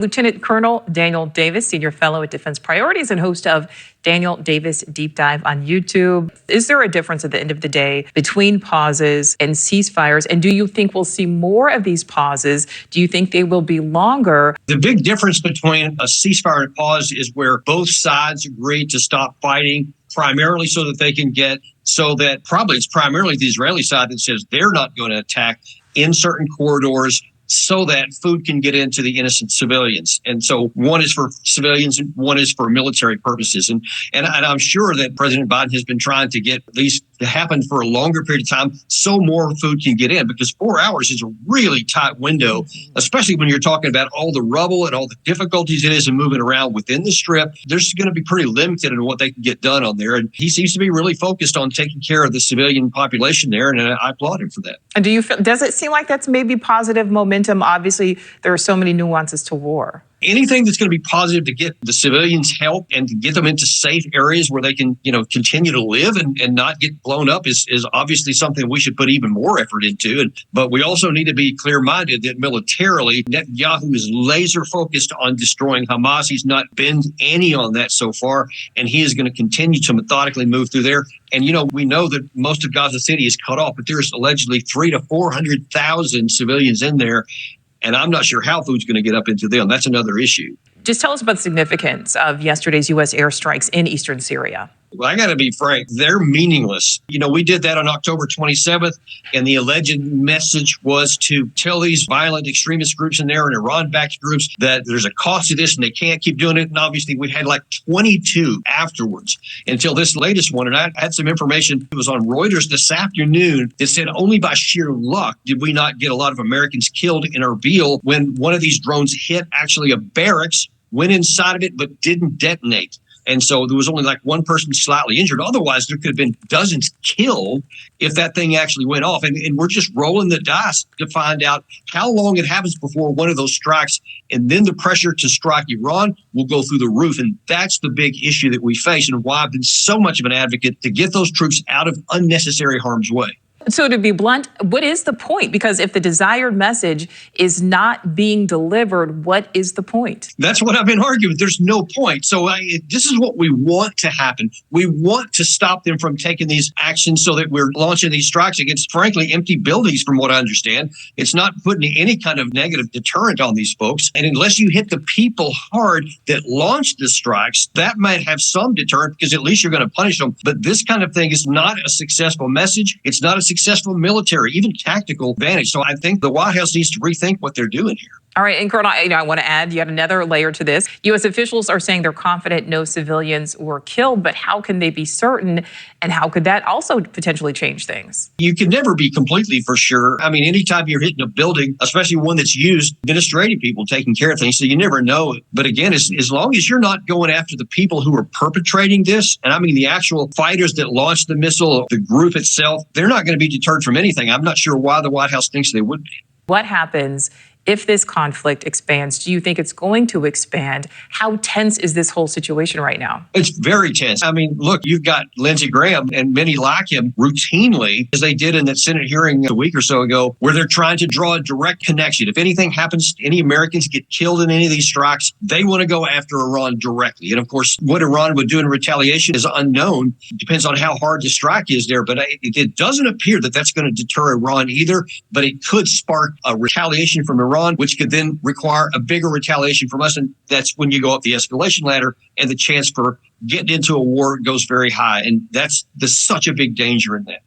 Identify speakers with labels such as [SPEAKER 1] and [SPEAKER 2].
[SPEAKER 1] Lieutenant Colonel Daniel Davis, Senior Fellow at Defense Priorities and host of Daniel Davis Deep Dive on YouTube. Is there a difference at the end of the day between pauses and ceasefires? And do you think we'll see more of these pauses? Do you think they will be longer?
[SPEAKER 2] The big difference between a ceasefire and pause is where both sides agree to stop fighting, primarily so that they can get, so that probably it's primarily the Israeli side that says they're not going to attack in certain corridors, so that food can get into the innocent civilians. And so one is for civilians and one is for military purposes. And I'm sure that President Biden has been trying to get these to happen for a longer period of time so more food can get in, because 4 hours is a really tight window, especially when you're talking about all the rubble and all the difficulties it is in moving around within the strip. There's going to be pretty limited in what they can get done on there. And he seems to be really focused on taking care of the civilian population there. And I applaud him for that.
[SPEAKER 1] And does it seem like that's maybe positive momentum? Obviously, there are so many nuances to war.
[SPEAKER 2] Anything that's going to be positive to get the civilians help and to get them into safe areas where they can, continue to live and not get blown up is obviously something we should put even more effort into. But we also need to be clear-minded that militarily, Netanyahu is laser focused on destroying Hamas. He's not bent any on that so far, and he is going to continue to methodically move through there. And, we know that most of Gaza City is cut off, but there's allegedly 300,000 to 400,000 civilians in there. And I'm not sure how food's going to get up into them. That's another issue.
[SPEAKER 1] Just tell us about the significance of yesterday's U.S. airstrikes in eastern Syria.
[SPEAKER 2] Well, I got to be frank, they're meaningless. We did that on October 27th, and the alleged message was to tell these violent extremist groups in there and Iran-backed groups that there's a cost to this and they can't keep doing it. And obviously, we had like 22 afterwards until this latest one. And I had some information. It was on Reuters this afternoon. It said only by sheer luck did we not get a lot of Americans killed in Erbil when one of these drones hit actually a barracks, went inside of it, but didn't detonate. And so there was only like one person slightly injured. Otherwise, there could have been dozens killed if that thing actually went off. And we're just rolling the dice to find out how long it happens before one of those strikes. And then the pressure to strike Iran will go through the roof. And that's the big issue that we face and why I've been so much of an advocate to get those troops out of unnecessary harm's way.
[SPEAKER 1] So to be blunt, what is the point? Because if the desired message is not being delivered, what is the point?
[SPEAKER 2] That's what I've been arguing. There's no point. So this is what we want to happen. We want to stop them from taking these actions so that we're launching these strikes against, frankly, empty buildings, from what I understand. It's not putting any kind of negative deterrent on these folks. And unless you hit the people hard that launched the strikes, that might have some deterrent because at least you're going to punish them. But this kind of thing is not a successful message. It's not a successful military, even tactical advantage. So I think the White House needs to rethink what they're doing here.
[SPEAKER 1] All right. And Colonel, I want to add yet another layer to this. U.S. officials are saying they're confident no civilians were killed, but how can they be certain? And how could that also potentially change things?
[SPEAKER 2] You can never be completely for sure. I mean, anytime you're hitting a building, especially one that's used, administrative people taking care of things, so you never know. But again, as long as you're not going after the people who are perpetrating this, and I mean the actual fighters that launched the missile, the group itself, they're not going to be deterred from anything. I'm not sure why the White House thinks they would be.
[SPEAKER 1] What happens if this conflict expands? Do you think it's going to expand? How tense is this whole situation right now?
[SPEAKER 2] It's very tense. I mean, look, you've got Lindsey Graham and many like him routinely, as they did in that Senate hearing a week or so ago, where they're trying to draw a direct connection. If anything happens, any Americans get killed in any of these strikes, they want to go after Iran directly. And of course, what Iran would do in retaliation is unknown. It depends on how hard the strike is there. But it doesn't appear that that's going to deter Iran either. But it could spark a retaliation from Iran, which could then require a bigger retaliation from us. And that's when you go up the escalation ladder and the chance for getting into a war goes very high. And there's such a big danger in that.